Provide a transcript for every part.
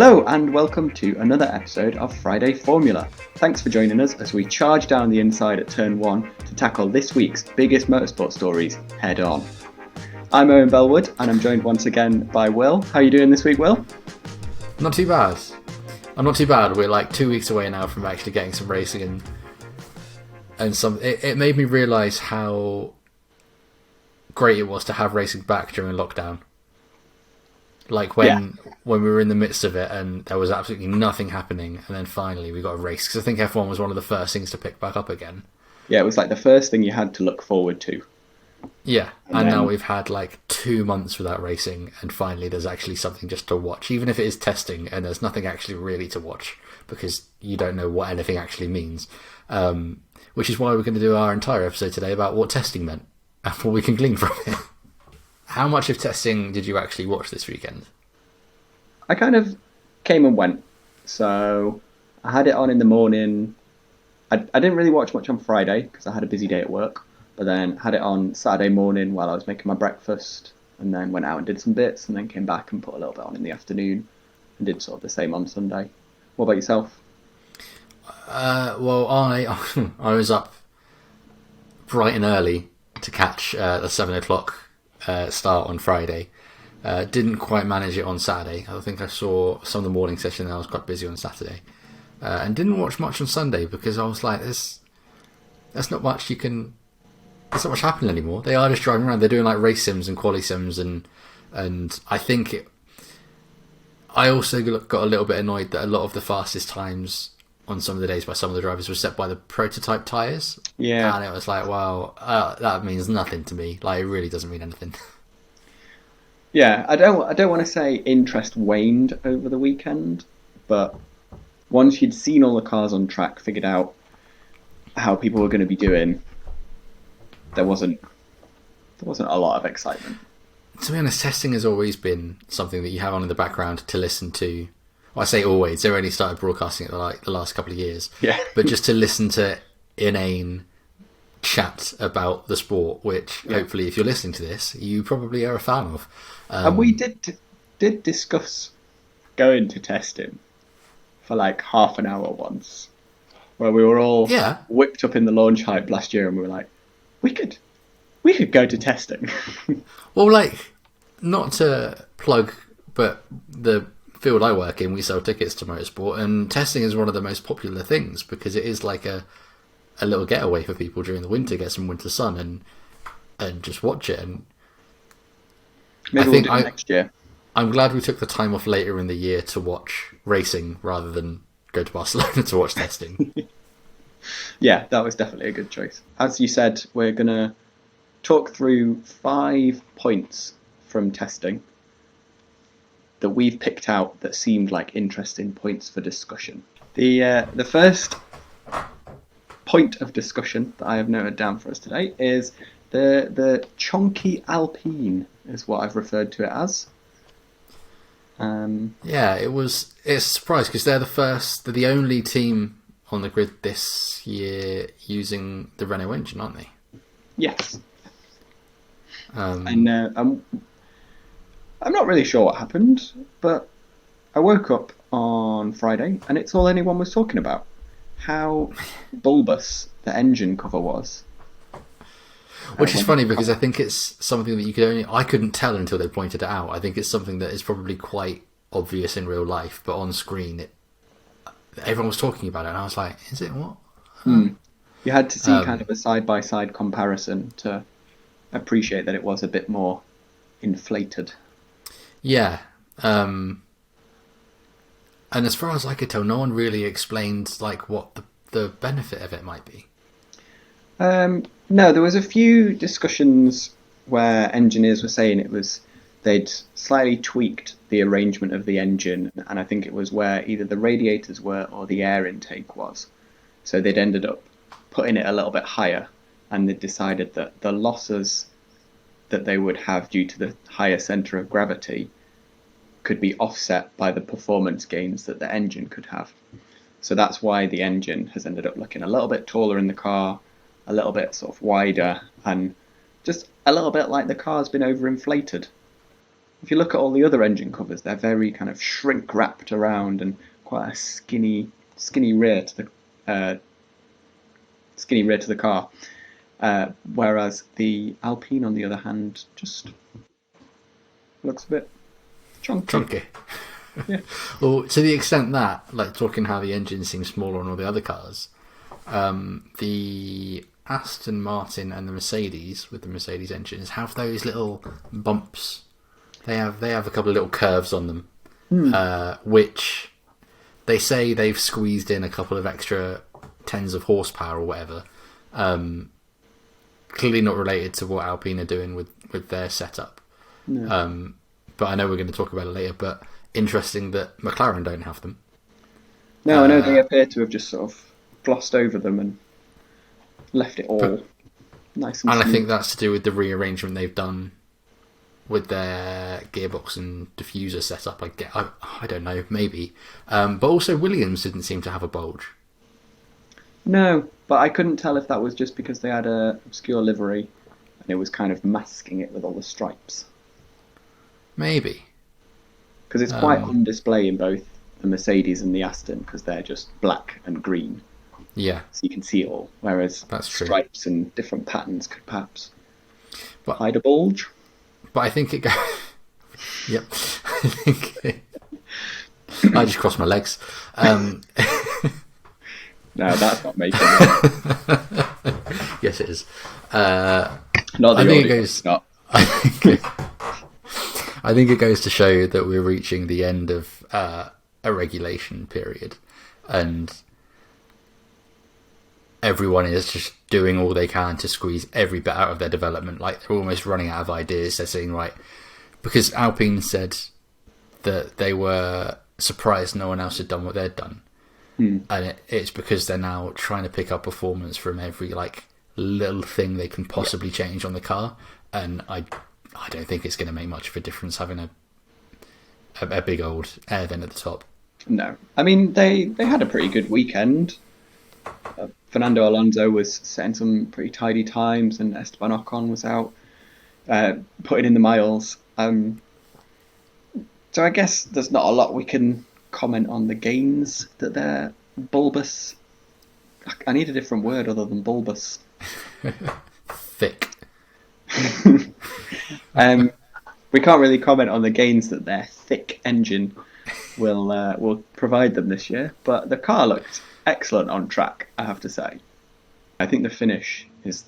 Hello and welcome to another episode of Friday Formula. Thanks for joining us as we charge down the inside at turn 1 to tackle this week's biggest motorsport stories head on. I'm Owen Bellwood and I'm joined once again by Will. How are you doing this week, Will? Not too bad. I'm not too bad. We're like 2 weeks away now from actually getting some racing and some. It made me realise how great it was to have racing back during lockdown. Like when we were in the midst of it and there was absolutely nothing happening, and then finally we got a race, because I think F1 was one of the first things to pick back up again. Yeah, it was like the first thing you had to look forward to. Yeah, and now we've had like 2 months without racing, and finally there's actually something just to watch, even if it is testing and there's nothing actually really to watch because you don't know what anything actually means. Which is why we're going to do our entire episode today about what testing meant and what we can glean from it. How much of testing did you actually watch this weekend? I kind of came and went. So I had it on in the morning. I didn't really watch much on Friday because I had a busy day at work. But then had it on Saturday morning while I was making my breakfast, and then went out and did some bits, and then came back and put a little bit on in the afternoon and did sort of the same on Sunday. What about yourself? Well, I was up bright and early to catch the 7 o'clock start on Friday. Didn't quite manage it on Saturday. I think I saw some of the morning session and I was quite busy on Saturday. And didn't watch much on Sunday because I was like, there's not much there's not much happening anymore. They are just driving around. They're doing like race sims and quali sims, and I think I also got a little bit annoyed that a lot of the fastest times on some of the days by some of the drivers were set by the prototype tyres. Yeah. And it was like, wow, that means nothing to me. Like, it really doesn't mean anything. Yeah, I don't want to say interest waned over the weekend, but once you'd seen all the cars on track, figured out how people were going to be doing, there wasn't a lot of excitement. To be honest, testing has always been something that you have on in the background to listen to. Well, I say always. They only started broadcasting it like the last couple of years. Yeah. But just to listen to inane chat about the sport, which hopefully, if you're listening to this, you probably are a fan of. And we did discuss going to testing for like half an hour once, where we were all whipped up in the launch hype last year, and we were like, we could go to testing. Well, like, not to plug, but the field I work in, we sell tickets to motorsport, and testing is one of the most popular things because it is like a little getaway for people during the winter, get some winter sun and just watch it. And Maybe we'll do it next year. I'm glad we took the time off later in the year to watch racing rather than go to Barcelona to watch testing. Yeah, that was definitely a good choice. As you said, we're going to talk through 5 points from testing that we've picked out that seemed like interesting points for discussion. The first point of discussion that I have noted down for us today is the chonky Alpine, is what I've referred to it as. Yeah, it's a surprise because they're the only team on the grid this year using the Renault engine, aren't they? Yes. I'm not really sure what happened, but I woke up on Friday and it's all anyone was talking about. How bulbous the engine cover was. Which is funny because I think it's something that I couldn't tell until they pointed it out. I think it's something that is probably quite obvious in real life, but on screen everyone was talking about it and I was like, is it what? You had to see kind of a side-by-side comparison to appreciate that it was a bit more inflated. Yeah. And as far as I could tell, no one really explained like what the benefit of it might be. No, there was a few discussions where engineers were saying they'd slightly tweaked the arrangement of the engine, and I think it was where either the radiators were or the air intake was. So they'd ended up putting it a little bit higher, and they decided that the losses that they would have due to the higher centre of gravity could be offset by the performance gains that the engine could have. So that's why the engine has ended up looking a little bit taller in the car, a little bit sort of wider, and just a little bit like the car's been overinflated. if you look at all the other engine covers, they're very kind of shrink wrapped around and quite a skinny rear to the car. Whereas the Alpine, on the other hand, just looks a bit chunky. Chunky. Yeah. Well, to the extent that, like, talking how the engine seems smaller on all the other cars, the Aston Martin and the Mercedes, with the Mercedes engines, have those little bumps. They have a couple of little curves on them, which they say they've squeezed in a couple of extra tens of horsepower or whatever. Clearly not related to what Alpine are doing with their setup. No. But I know we're going to talk about it later. But interesting that McLaren don't have them. No, I know they appear to have just sort of glossed over them and left it all nice and smooth. I think that's to do with the rearrangement they've done with their gearbox and diffuser setup. I don't know, maybe. But also Williams didn't seem to have a bulge. No, but I couldn't tell if that was just because they had a obscure livery and it was kind of masking it with all the stripes. Maybe. Because it's quite on display in both the Mercedes and the Aston, because they're just black and green. Yeah. So you can see it all. Whereas That's true. stripes and different patterns could perhaps hide a bulge. But I think it goes... Yep. I just crossed my legs. No, that's not making it. Yes, it is. Not the I think audio, it goes. I think it goes to show that we're reaching the end of a regulation period, and everyone is just doing all they can to squeeze every bit out of their development. Like, they're almost running out of ideas. They're saying, right, because Alpine said that they were surprised no one else had done what they'd done. And it's because they're now trying to pick up performance from every little thing they can possibly change on the car, and I don't think it's going to make much of a difference having a big old air vent at the top. No, I mean they had a pretty good weekend. Fernando Alonso was setting some pretty tidy times, and Esteban Ocon was out putting in the miles. So I guess there's not a lot we can comment on the gains that they're bulbous. I need a different word other than bulbous. Thick. We can't really comment on the gains that their thick engine will provide them this year, but the car looked excellent on track, I have to say. I think the finish is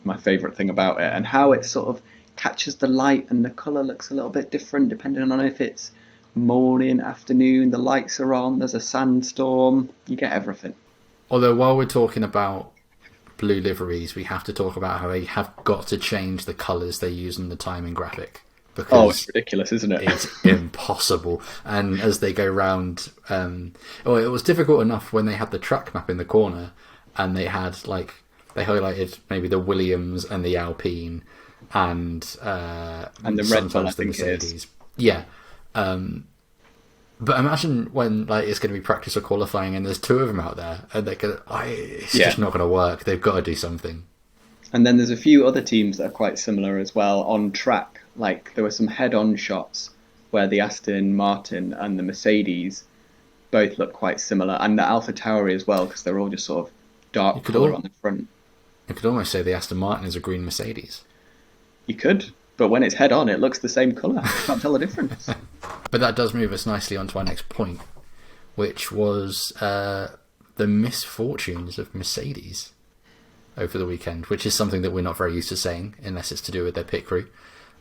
my favourite thing about it, and how it sort of catches the light and the colour looks a little bit different depending on if it's morning, afternoon, the lights are on, there's a sandstorm, you get everything. Although while we're talking about blue liveries, we have to talk about how they have got to change the colours they use in the timing graphic. Because it's ridiculous, isn't it? It's impossible. And as they go round, it was difficult enough when they had the track map in the corner, and they had they highlighted maybe the Williams and the Alpine and the Red Bull, I the think Mercedes. Yeah. But imagine when it's going to be practice or qualifying, and there's two of them out there, and it's just not going to work. They've got to do something. And then there's a few other teams that are quite similar as well on track. Like, there were some head-on shots where the Aston Martin and the Mercedes both look quite similar, and the AlphaTauri as well, because they're all just sort of dark colour on the front. You could almost say the Aston Martin is a green Mercedes. You could, but when it's head-on, it looks the same colour. You can't tell the difference. But that does move us nicely on to our next point, which was the misfortunes of Mercedes over the weekend, which is something that we're not very used to saying, unless it's to do with their pit crew.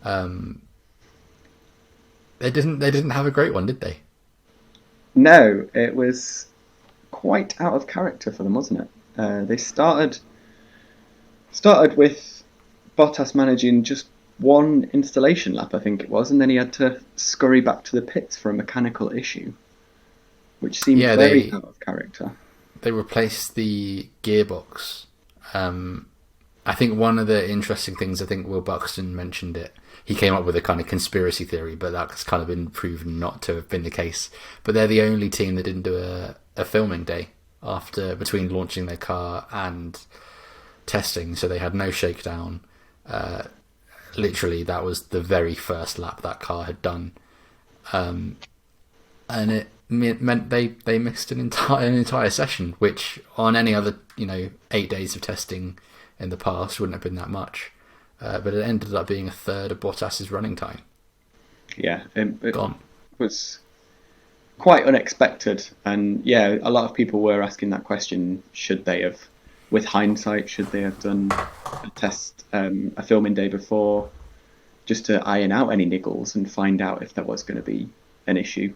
They didn't have a great one, did they? No, it was quite out of character for them, wasn't it? They started with Bottas managing just one installation lap, I think it was, and then he had to scurry back to the pits for a mechanical issue, which seemed very out of character. They replaced the gearbox. I think one of the interesting things, I think Will Buxton mentioned it, he came up with a kind of conspiracy theory, but that's kind of been proven not to have been the case. But they're the only team that didn't do a filming day between launching their car and testing, so they had no shakedown. literally that was the very first lap that car had done, and it meant they missed an entire session, which on any other 8 days of testing in the past wouldn't have been that much, but it ended up being a third of Bottas's running time. Yeah, it Gone. was quite unexpected, and yeah, a lot of people were asking that question: should they have, with hindsight, should they have done a test, a filming day before, just to iron out any niggles and find out if there was going to be an issue?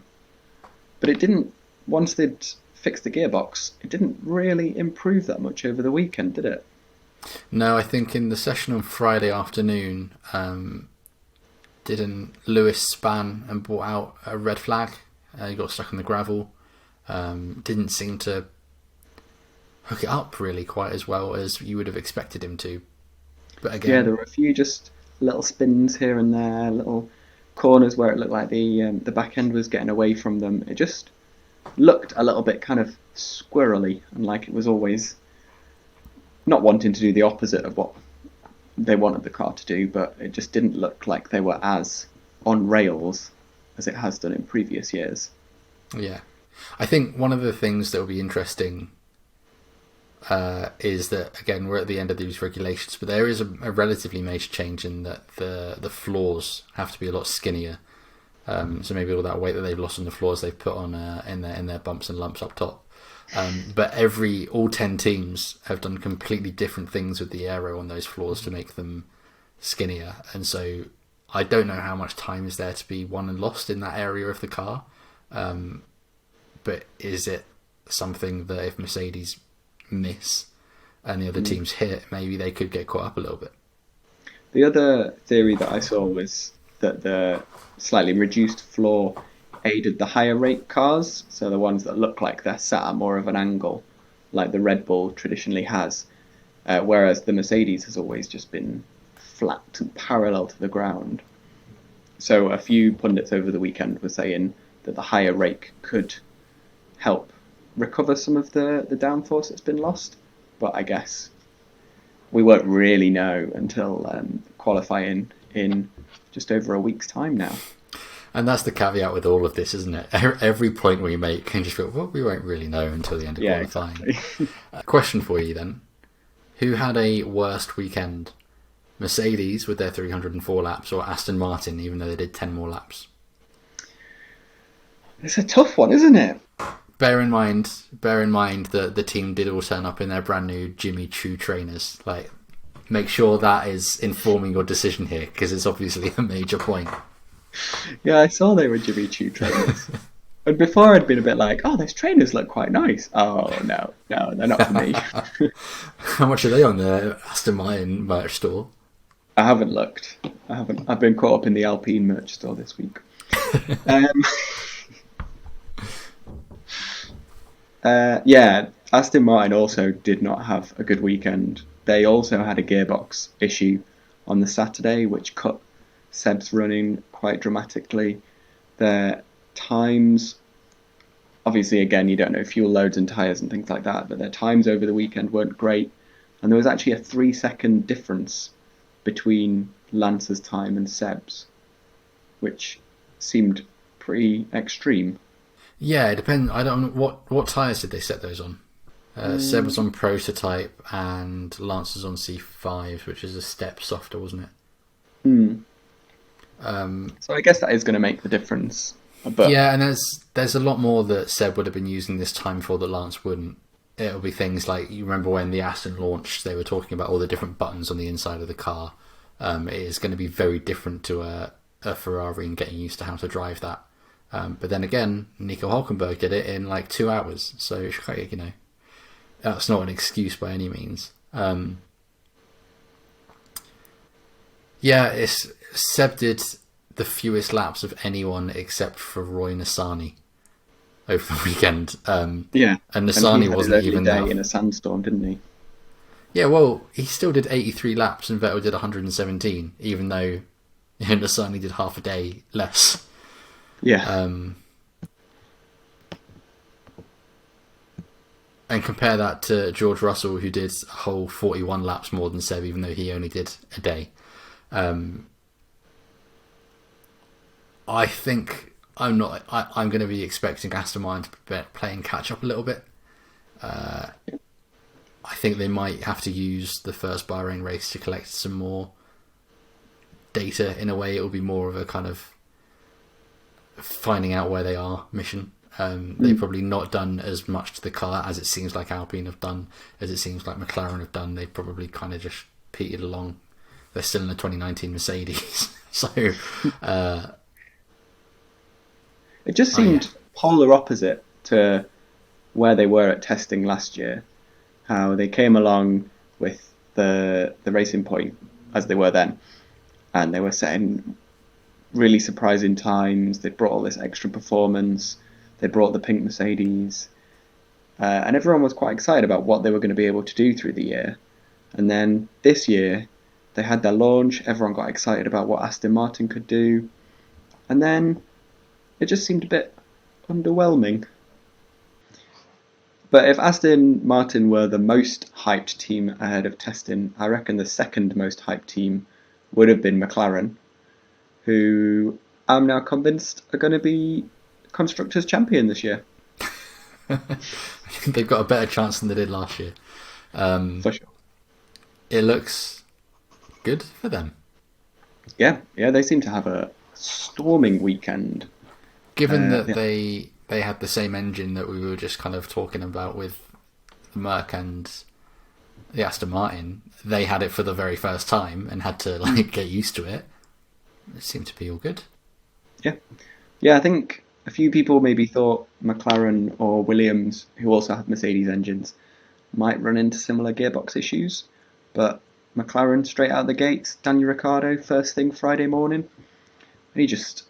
But it didn't. Once they'd fixed the gearbox, it didn't really improve that much over the weekend, did it? No, I think in the session on Friday afternoon, didn't Lewis span and brought out a red flag? He got stuck on the gravel. Didn't seem to hook it up really quite as well as you would have expected him to. But again, Yeah, there were a few just little spins here and there, little corners where it looked like the back end was getting away from them. It just looked a little bit kind of squirrely, and like it was always not wanting to do the opposite of what they wanted the car to do, but it just didn't look like they were as on rails as it has done in previous years. Yeah. I think one of the things that will be interesting is that, again, we're at the end of these regulations, but there is a relatively major change in that the floors have to be a lot skinnier. So maybe all that weight that they've lost on the floors they've put on in their bumps and lumps up top. But all 10 teams have done completely different things with the aero on those floors to make them skinnier. And so I don't know how much time is there to be won and lost in that area of the car. But is it something that if Mercedes miss and the other teams hit, maybe they could get caught up a little bit? The other theory that I saw was that the slightly reduced floor aided the higher rate cars, so the ones that look like they're sat at more of an angle, like the Red Bull traditionally has, whereas the Mercedes has always just been flat and parallel to the ground. So a few pundits over the weekend were saying that the higher rake could help recover some of the downforce that's been lost, but I guess we won't really know until qualifying in just over a week's time now. And that's the caveat with all of this, isn't it? Every point we make can just feel, well, we won't really know until the end of qualifying. Exactly. Question for you then. Who had a worst weekend? Mercedes with their 304 laps, or Aston Martin, even though they did 10 more laps? It's a tough one, isn't it? Bear in mind that the team did all turn up in their brand new Jimmy Choo trainers. Like, make sure that is informing your decision here, because it's obviously a major point. Yeah, I saw they were Jimmy Choo trainers. And before I'd been a bit like, oh, those trainers look quite nice. Oh, no, they're not for me. How much are they on the Aston Martin merch store? I haven't looked. I've been caught up in the Alpine merch store this week. Yeah, Aston Martin also did not have a good weekend. They also had a gearbox issue on the Saturday, which cut Seb's running quite dramatically. Their times, obviously, again, you don't know fuel loads and tyres and things like that, but their times over the weekend weren't great. And there was actually a 3-second difference between Lance's time and Seb's, which seemed pretty extreme. Yeah, it depends. I don't know what tyres did they set those on. Seb was on prototype and Lance was on C5, which is a step softer, wasn't it? So I guess that is going to make the difference. But yeah, and there's a lot more that Seb would have been using this time for that Lance wouldn't. It'll be things like, you remember when the Aston launched, they were talking about all the different buttons on the inside of the car. It is going to be very different to a Ferrari and getting used to how to drive that. But then again, Nico Hülkenberg did it in like 2 hours, so that's not an excuse by any means. Yeah, Seb did the fewest laps of anyone except for Roy Nissany over the weekend. Yeah, and Nissany wasn't even there in a sandstorm, didn't he? Yeah, well, he still did 83 laps and Vettel did 117, even though Nissany did half a day less. Yeah. And compare that to George Russell, who did a whole 41 laps more than Seb, even though he only did a day. I think I'm not. I'm going to be expecting Aston Martin to be playing catch up a little bit. I think they might have to use the first Bahrain race to collect some more data. In a way, it will be more of a kind of finding out where they are mission. They've probably not done as much to the car as it seems like Alpine have done, as it seems like McLaren have done. They've probably kind of just petered along. They're still in the 2019 Mercedes. So it just seemed polar opposite to where they were at testing last year. How they came along with the racing point as they were then, and they were setting really surprising times. They brought all this extra performance. They brought the pink Mercedes, and everyone was quite excited about what they were going to be able to do through the year. And then this year, they had their launch. Everyone got excited about what Aston Martin could do, and then it just seemed a bit underwhelming. But if Aston Martin were the most hyped team ahead of testing, I reckon the second most hyped team would have been McLaren, who I'm now convinced are going to be Constructors' champion this year. They've got a better chance than they did last year. For sure. It looks good for them. Yeah, they seem to have a storming weekend. Given that they had the same engine that we were just kind of talking about with the Merc and the Aston Martin, they had it for the very first time and had to get used to it. It seemed to be all good. Yeah, I think a few people maybe thought McLaren or Williams, who also have Mercedes engines, might run into similar gearbox issues, but McLaren straight out of the gates, Daniel Ricciardo first thing Friday morning, and he just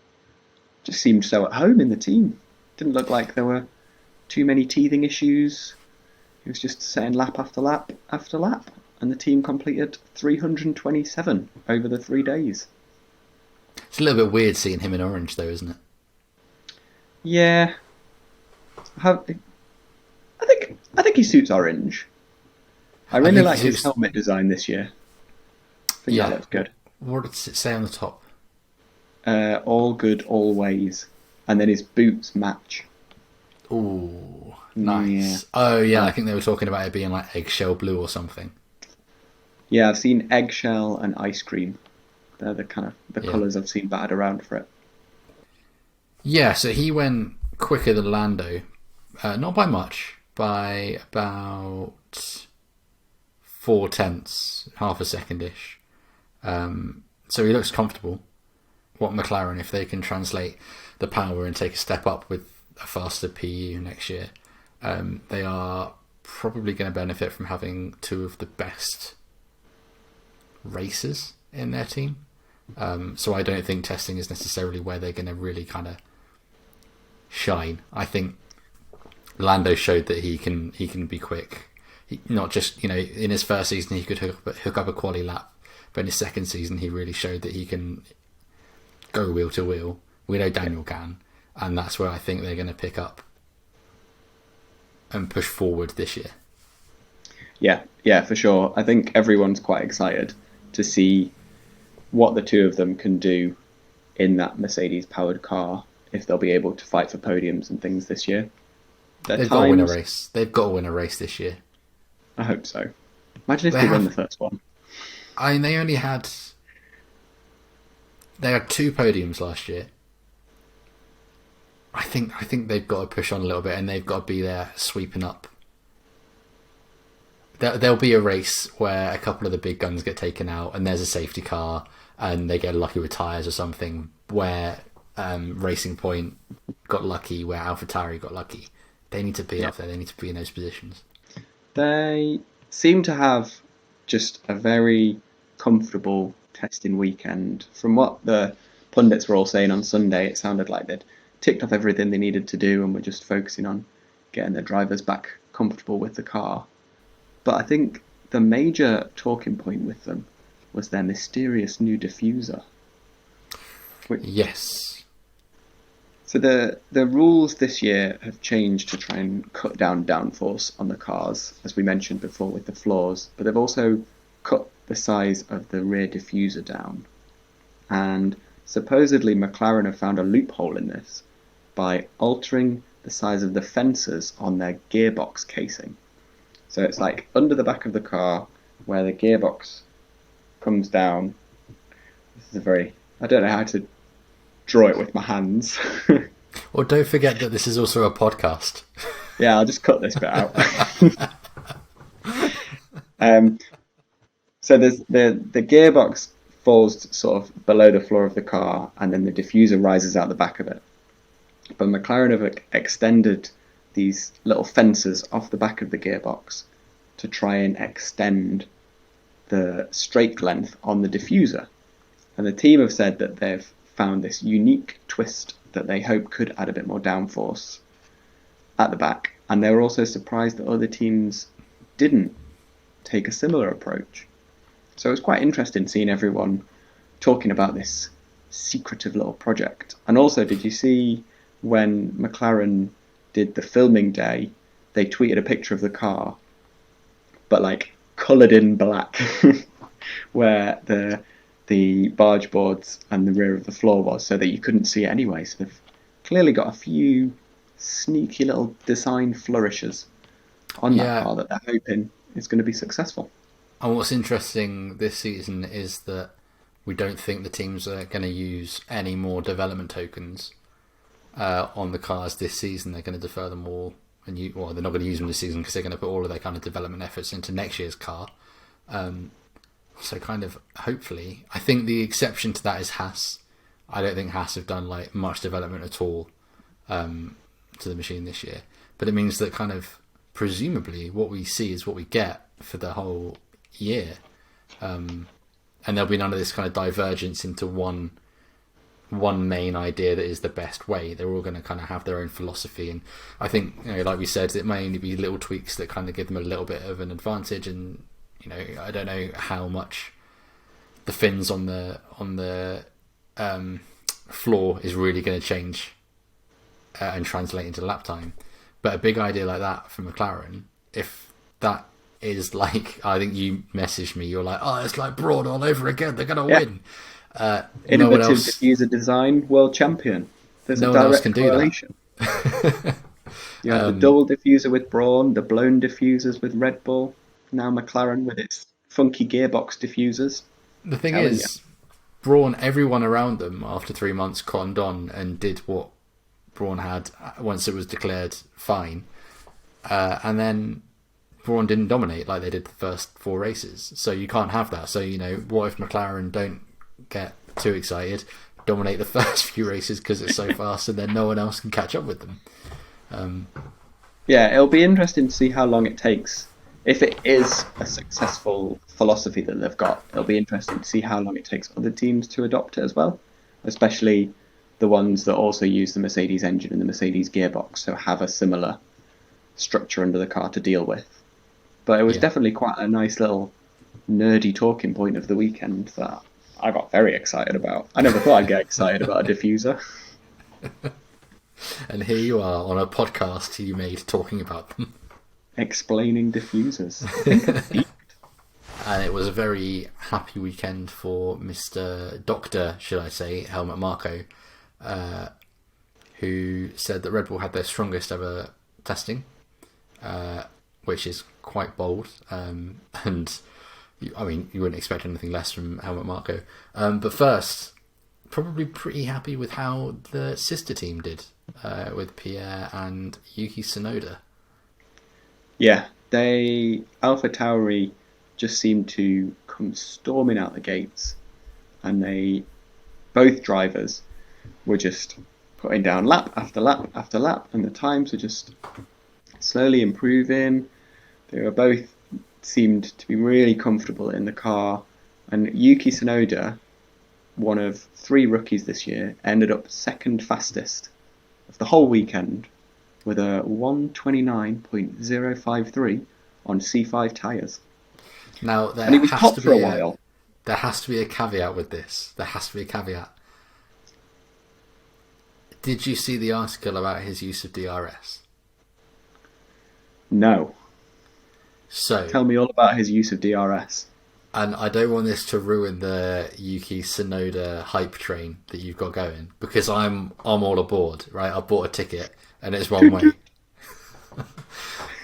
seemed so at home in the team. Didn't look like there were too many teething issues. He was just setting lap after lap after lap, and the team completed 327 over the 3 days. It's a little bit weird seeing him in orange, though, isn't it? Yeah, I think he suits orange. I really like his helmet design this year. I think that looks good. What does it say on the top? All good, always. And then his boots match. Ooh, nice. Yeah. Oh, yeah, I think they were talking about it being like eggshell blue or something. Yeah, I've seen eggshell and ice cream. They're the kind of the colours I've seen battered around for it. Yeah, so he went quicker than Lando. Not by much, by about 0.4, half a second-ish. So he looks comfortable. What McLaren, if they can translate the power and take a step up with a faster PU next year, they are probably going to benefit from having two of the best racers in their team. So I don't think testing is necessarily where they're going to really kind of shine. I think Lando showed that he can be quick. Not just, in his first season he could hook up a quali lap, but in his second season he really showed that he can go wheel to wheel. We know Daniel can, and that's where I think they're going to pick up and push forward this year. Yeah, for sure. I think everyone's quite excited to see what the two of them can do in that Mercedes-powered car, if they'll be able to fight for podiums and things this year. They've got to win a race. They've got to win a race this year. I hope so. Imagine if they win the first one. I mean, they had 2 podiums last year. I think they've got to push on a little bit, and they've got to be there sweeping up. There'll be a race where a couple of the big guns get taken out, and there's a safety car, and they get lucky with tyres or something, where Racing Point got lucky, where AlphaTauri got lucky. They need to be up there. They need to be in those positions. They seem to have just a very comfortable testing weekend. From what the pundits were all saying on Sunday, it sounded like they'd ticked off everything they needed to do and were just focusing on getting their drivers back comfortable with the car. But I think the major talking point with them was their mysterious new diffuser. Yes. So the rules this year have changed to try and cut down downforce on the cars, as we mentioned before with the floors, but they've also cut the size of the rear diffuser down. And supposedly McLaren have found a loophole in this by altering the size of the fences on their gearbox casing. So it's like under the back of the car where the gearbox comes down. This is a very... I don't know how to draw it with my hands. Well, don't forget that this is also a podcast. Yeah, I'll just cut this bit out. So there's the gearbox falls sort of below the floor of the car, and then the diffuser rises out the back of it. But McLaren have extended these little fences off the back of the gearbox to try and extend the strake length on the diffuser. And the team have said that they've found this unique twist that they hope could add a bit more downforce at the back. And they were also surprised that other teams didn't take a similar approach. So it was quite interesting seeing everyone talking about this secretive little project. And also, did you see when McLaren did the filming day, they tweeted a picture of the car, but like coloured in black, where the barge boards and the rear of the floor was, so that you couldn't see it anyway. So they've clearly got a few sneaky little design flourishes on that car that they're hoping is going to be successful. And what's interesting this season is that we don't think the teams are going to use any more development tokens on the cars this season. They're going to defer them all, and they're not going to use them this season because they're going to put all of their kind of development efforts into next year's car. So kind of, hopefully, I think the exception to that is Haas. I don't think Haas have done like much development at all to the machine this year. But it means that kind of presumably what we see is what we get for the whole year. And there'll be none of this kind of divergence into one main idea that is the best way. They're all going to kind of have their own philosophy. And I think, like we said, it may only be little tweaks that kind of give them a little bit of an advantage. And I don't know how much the fins on the floor is really going to change and translate into lap time. But a big idea like that from McLaren, if that is like, I think you messaged me, you're like, oh, it's like Brawn all over again, they're going to win. Innovative diffuser design, world champion. There's a direct correlation. You have the double diffuser with Brawn, the blown diffusers with Red Bull, now McLaren with its funky gearbox diffusers. The thing is, Brawn, everyone around them after 3 months cottoned on and did what Brawn had once it was declared fine. And then Brawn didn't dominate like they did the first 4 races. So you can't have that. So, what if McLaren don't get too excited, dominate the first few races because it's so fast, and then no one else can catch up with them? Yeah, it'll be interesting to see how long it takes. If it is a successful philosophy that they've got, it'll be interesting to see how long it takes other teams to adopt it as well, especially the ones that also use the Mercedes engine and the Mercedes gearbox, so have a similar structure under the car to deal with. But it was definitely quite a nice little nerdy talking point of the weekend that I got very excited about. I never thought I'd get excited about a diffuser. And here you are on a podcast you made talking about them. Explaining diffusers. And it was a very happy weekend for Mr. Doctor, should I say, Helmut Marko, who said that Red Bull had their strongest ever testing, which is quite bold. And you wouldn't expect anything less from Helmut Marko. But first, probably pretty happy with how the sister team did with Pierre and Yuki Tsunoda. Yeah, AlphaTauri just seemed to come storming out the gates, and both drivers were just putting down lap after lap after lap, and the times were just slowly improving. They were both seemed to be really comfortable in the car, and Yuki Tsunoda, one of 3 rookies this year, ended up second fastest of the whole weekend with a 1:29.053 on C5 tyres. Now, and he was hot for a while. There has to be a caveat with this. Did you see the article about his use of DRS? No. So tell me all about his use of DRS. And I don't want this to ruin the Yuki Tsunoda hype train that you've got going, because I'm all aboard, right? I bought a ticket and it's one way.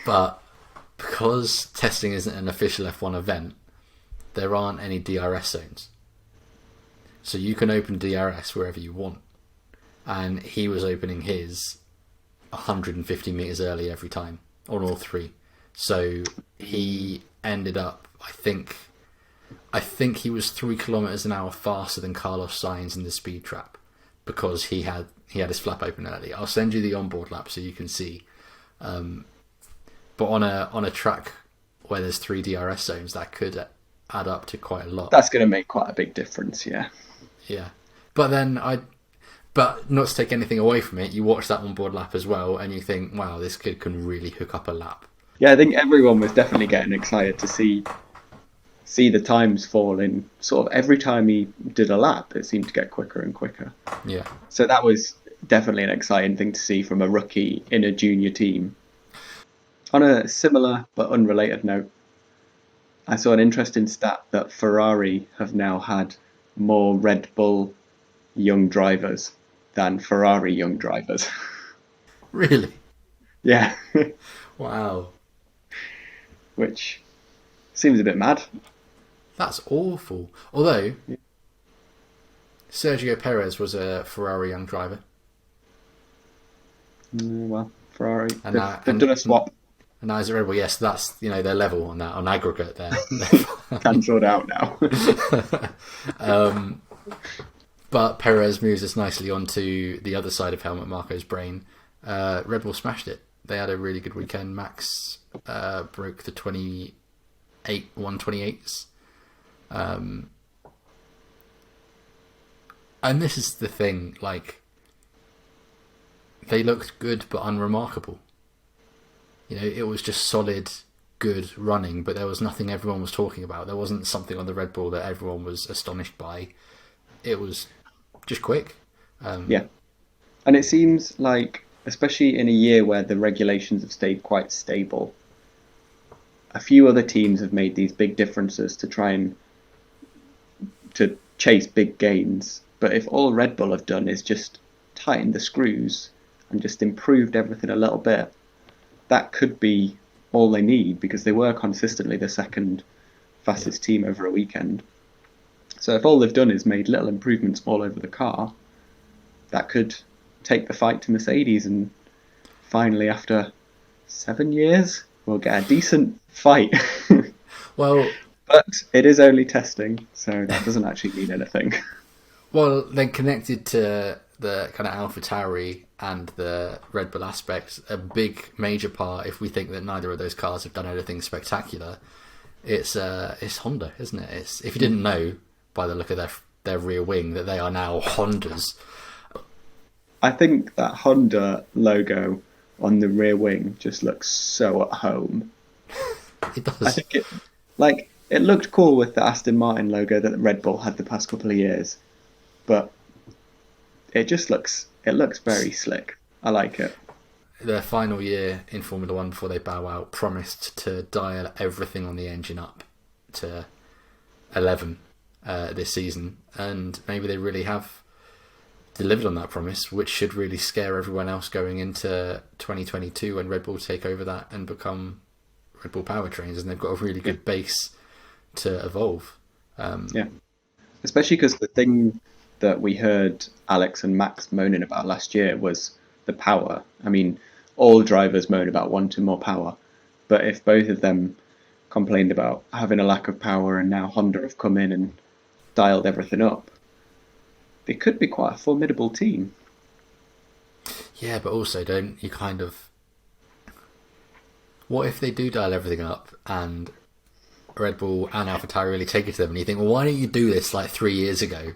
But because testing isn't an official F1 event, there aren't any DRS zones. So you can open DRS wherever you want. And he was opening his 150 metres early every time on all three. So he ended up, I think he was 3 kilometres an hour faster than Carlos Sainz in the speed trap because he had his flap open early. I'll send you the onboard lap so you can see. But on a track where there's 3 DRS zones, that could add up to quite a lot. That's going to make quite a big difference, yeah. Yeah, but not to take anything away from it, you watch that onboard lap as well, and you think, wow, this kid can really hook up a lap. Yeah, I think everyone was definitely getting excited to see the times fall in. Sort of every time he did a lap, it seemed to get quicker and quicker. Yeah. So that was definitely an exciting thing to see from a rookie in a junior team. On a similar but unrelated note, I saw an interesting stat that Ferrari have now had more Red Bull young drivers than Ferrari young drivers. Really? Yeah. Wow. Which seems a bit mad. That's awful. Although, Sergio Perez was a Ferrari young driver. Well, Ferrari. And They've done a swap. And now he's a Red Bull. Yes, that's their level on that, on aggregate there. Cancelled out now. But Perez moves us nicely onto the other side of Helmut Marko's brain. Red Bull smashed it. They had a really good weekend. Max broke the 128s. And this is the thing, like, they looked good but unremarkable. You know, it was just solid, good running, but there was nothing everyone was talking about. There wasn't something on the Red Bull that everyone was astonished by. It was just quick. Yeah. And it seems like, especially in a year where the regulations have stayed quite stable, a few other teams have made these big differences to try and to chase big gains. But if all Red Bull have done is just tighten the screws and just improved everything a little bit, that could be all they need, because they were consistently the second fastest team over a weekend. So if all they've done is made little improvements all over the car, that could take the fight to Mercedes, and finally, after 7 years, we'll get a decent fight. Well, but it is only testing, so that doesn't actually mean anything. Well, then connected to the kind of AlphaTauri and the Red Bull aspects, a big major part, if we think that neither of those cars have done anything spectacular, it's Honda, isn't it? If you didn't know by the look of their rear wing that they are now Hondas. I think that Honda logo on the rear wing just looks so at home. It does. I think it looked cool with the Aston Martin logo that Red Bull had the past couple of years, but it looks very slick. I like it. Their final year in Formula One before they bow out promised to dial everything on the engine up to 11 this season, and maybe they really have delivered on that promise, which should really scare everyone else going into 2022 when Red Bull take over that and become Red Bull powertrains, and they've got a really good base to evolve. Yeah, especially because the thing that we heard Alex and Max moaning about last year was the power. I mean, all drivers moan about wanting more power, but if both of them complained about having a lack of power and now Honda have come in and dialed everything up, they could be quite a formidable team. Yeah, but also don't you kind of... What if they do dial everything up and Red Bull and AlphaTauri really take it to them, and you think, well, why didn't you do this like 3 years ago?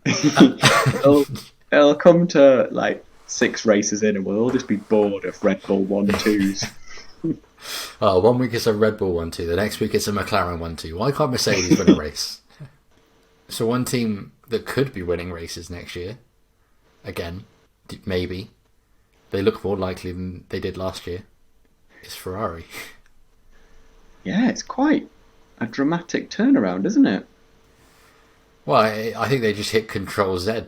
It'll come to like 6 races in and we'll all just be bored of Red Bull 1-2s. Oh, 1 week it's a Red Bull 1-2, the next week it's a McLaren 1-2. Why can't Mercedes win a race? So one team that could be winning races next year, again, maybe, they look more likely than they did last year, is Ferrari. Yeah, it's quite a dramatic turnaround, isn't it? Well, I think they just hit Control Z.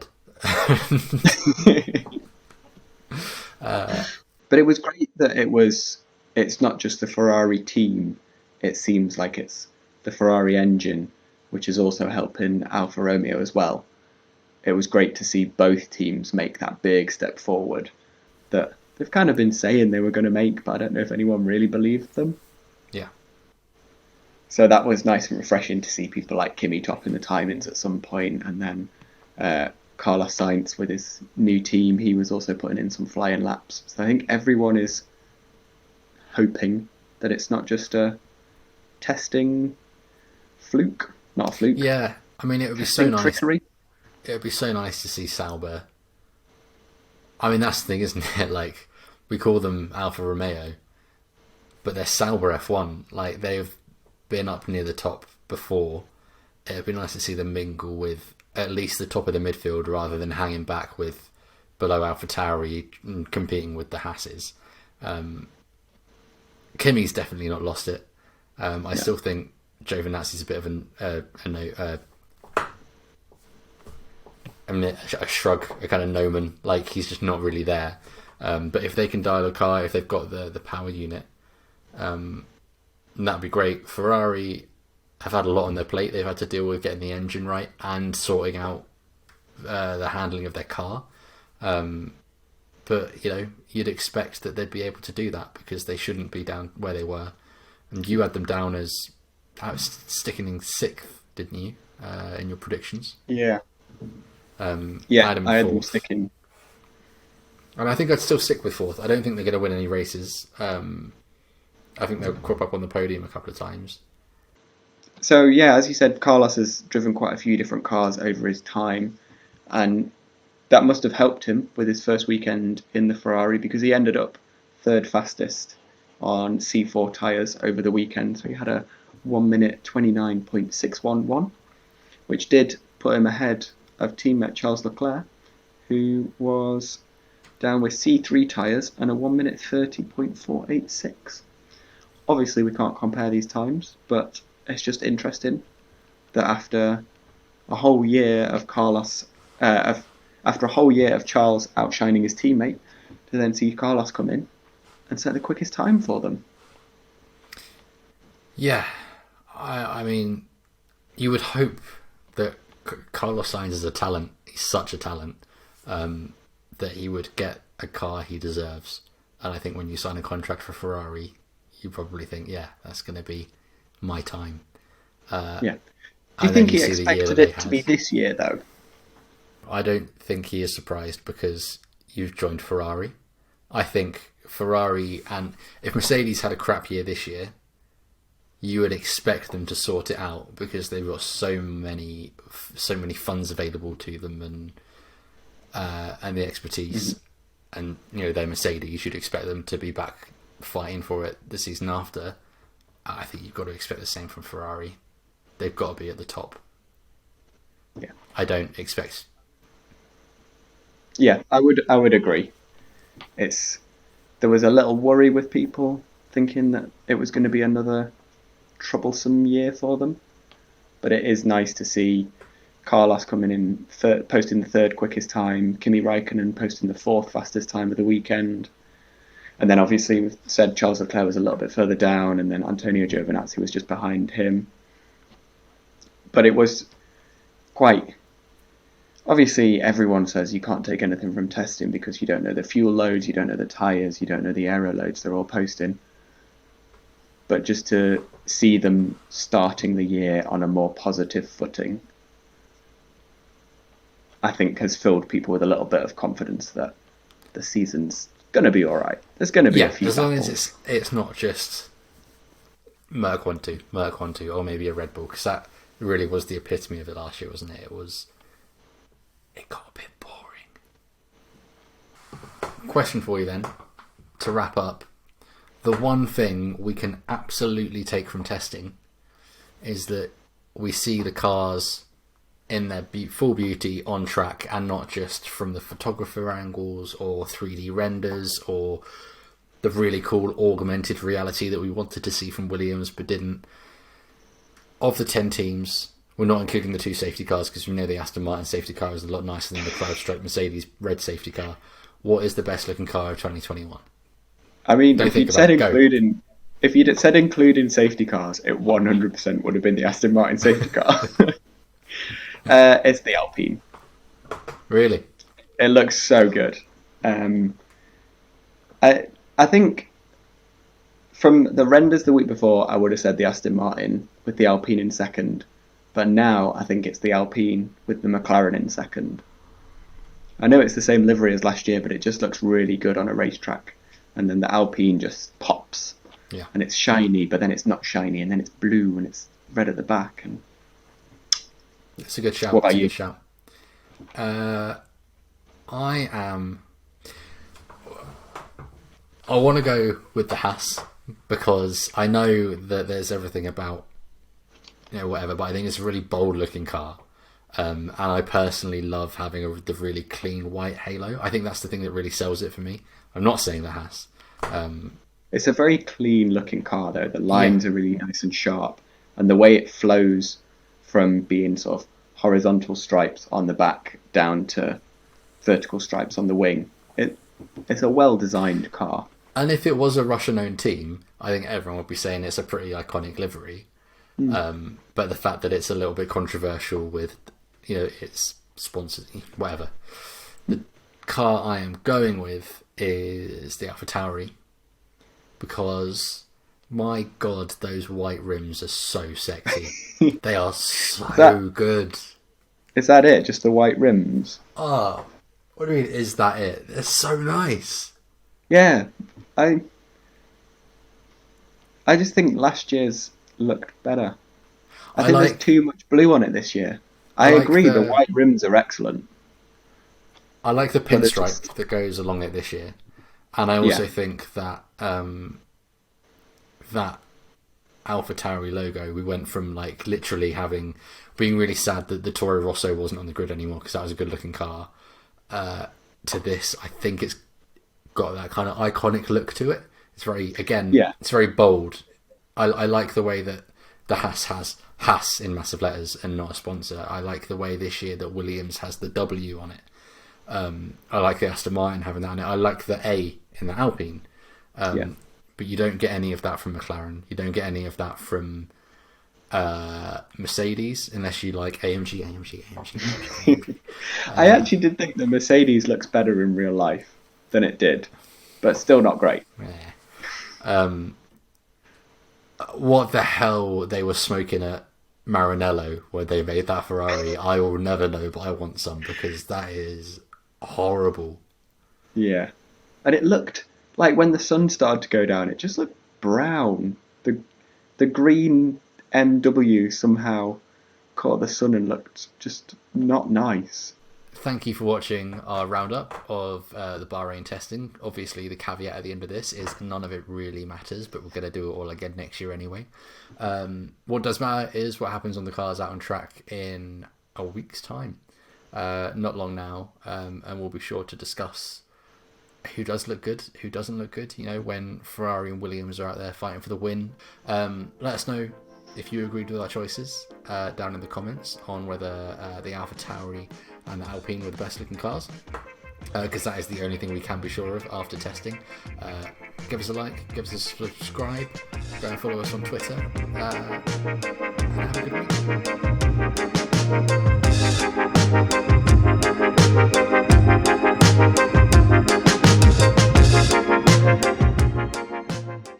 But it was great that it's not just the Ferrari team. It seems like it's the Ferrari engine, which is also helping Alfa Romeo as well. It was great to see both teams make that big step forward that they've kind of been saying they were going to make, but I don't know if anyone really believed them. Yeah. So that was nice and refreshing to see people like Kimi topping the timings at some point, and then Carlos Sainz with his new team, he was also putting in some flying laps. So I think everyone is hoping that it's not just a testing fluke, not a fluke. Yeah, I mean, it would be so nice. Trickery. It would be so nice to see Sauber. I mean, that's the thing, isn't it? Like, we call them Alfa Romeo, but they're Sauber F1. Like, they've been up near the top before. It would be nice to see them mingle with at least the top of the midfield rather than hanging back with below AlphaTauri and competing with the Hasses. Kimi's definitely not lost it. I still think Giovinazzi's a bit of a shrug, a kind of gnomon, like he's just not really there. But if they can dial a car, if they've got the power unit, that'd be great. Ferrari have had a lot on their plate. They've had to deal with getting the engine right and sorting out the handling of their car. But, you'd expect that they'd be able to do that because they shouldn't be down where they were. And you had them down as sticking in 6th, didn't you, in your predictions? Yeah. I had them sticking. And I think I'd still stick with 4th. I don't think they're going to win any races. I think they'll crop up on the podium a couple of times. So, yeah, as you said, Carlos has driven quite a few different cars over his time. And that must have helped him with his first weekend in the Ferrari because he ended up 3rd fastest on C4 tyres over the weekend. So he had a 1 minute 29.611, which did put him ahead of teammate Charles Leclerc, who was down with C3 tyres and a 1 minute 30.486. Obviously, we can't compare these times, but it's just interesting that after a whole year of after a whole year of Charles outshining his teammate, to then see Carlos come in and set the quickest time for them. Yeah, I mean, you would hope that Carlos Sainz is a talent. He's such a talent that he would get a car he deserves. And I think when you sign a contract for Ferrari, you probably think, yeah, that's going to be my time. Yeah. Do you think he expected it to be this year, though? I don't think he is surprised because you've joined Ferrari. I think Ferrari, and if Mercedes had a crap year this year, you would expect them to sort it out because they've got so many funds available to them and the expertise. And they're Mercedes. You'd expect them to be back fighting for it the season after. I think you've got to expect the same from Ferrari. They've got to be at the top. Yeah, I don't expect. Yeah, I would agree. There was a little worry with people thinking that it was going to be another troublesome year for them, but it is nice to see Carlos coming in posting the 3rd quickest time, Kimi Raikkonen posting the 4th fastest time of the weekend, and then obviously we've said Charles Leclerc was a little bit further down, and then Antonio Giovinazzi was just behind him. But it was quite. Obviously, everyone says you can't take anything from testing because you don't know the fuel loads, you don't know the tyres, you don't know the aero loads they're all posting. But just to see them starting the year on a more positive footing, I think has filled people with a little bit of confidence that the season's going to be all right. There's going to be a few as long battles. as it's not just Merc 1-2, or maybe a Red Bull, because that really was the epitome of it last year, wasn't it? It got a bit boring. Question for you then, to wrap up. The one thing we can absolutely take from testing is that we see the cars in their full beauty on track and not just from the photographer angles or 3D renders or the really cool augmented reality that we wanted to see from Williams but didn't. of the 10 teams, we're not including the 2 safety cars because we know the Aston Martin safety car is a lot nicer than the CrowdStrike Mercedes red safety car. What is the best looking car of 2021? I mean, if you'd said including safety cars, it 100% would have been the Aston Martin safety car. It's the Alpine. Really? It looks so good. I think from the renders the week before, I would have said the Aston Martin with the Alpine in second. But now I think it's the Alpine with the McLaren in second. I know it's the same livery as last year, but it just looks really good on a racetrack. And then the Alpine just pops. Yeah. And it's shiny, but then it's not shiny, and then it's blue and it's red at the back. And it's a good shout. What about you? I want to go with the Haas because I know that there's everything about, whatever, but I think it's a really bold looking car. And I personally love having the really clean white halo. I think that's the thing that really sells it for me. I'm not saying the Haas. It's a very clean looking car though. The lines are really nice and sharp, and the way it flows from being sort of horizontal stripes on the back down to vertical stripes on the wing. It's a well designed car. And if it was a Russian-owned team, I think everyone would be saying it's a pretty iconic livery. But the fact that it's a little bit controversial with, its sponsors, whatever. The car I am going with is the AlphaTauri because, my God, those white rims are so sexy. They are so good. Is that it? Just the white rims? Oh, what do you mean, is that it? They're so nice. Yeah, I just think last year's looked better. I think there's too much blue on it this year. I agree, the white rims are excellent. I like the pinstripe that goes along it this year. And I also think that that AlphaTauri logo, we went from literally being really sad that the Toro Rosso wasn't on the grid anymore because that was a good looking car, to this. I think it's got that kind of iconic look to it. It's very, it's very bold. I like the way that the Haas has Haas in massive letters and not a sponsor. I like the way this year that Williams has the W on it. I like the Aston Martin having that on it. I like the A in the Alpine. But you don't get any of that from McLaren. You don't get any of that from Mercedes unless you like AMG. I actually did think the Mercedes looks better in real life than it did, but still not great. What the hell they were smoking at Maranello when they made that Ferrari, I will never know, but I want some because that is horrible. Yeah. And it looked like when the sun started to go down, it just looked brown. The green MW somehow caught the sun and looked just not nice. Thank you for watching our roundup of the Bahrain testing. Obviously, the caveat at the end of this is none of it really matters, but we're going to do it all again next year anyway. What does matter is what happens on the cars out on track in a week's time. Not long now, and we'll be sure to discuss who does look good, who doesn't look good, when Ferrari and Williams are out there fighting for the win. Let us know if you agreed with our choices down in the comments on whether the AlphaTauri and the Alpine were the best looking cars, because that is the only thing we can be sure of after testing. Give us a like, give us a subscribe, go and follow us on Twitter, and have a good week.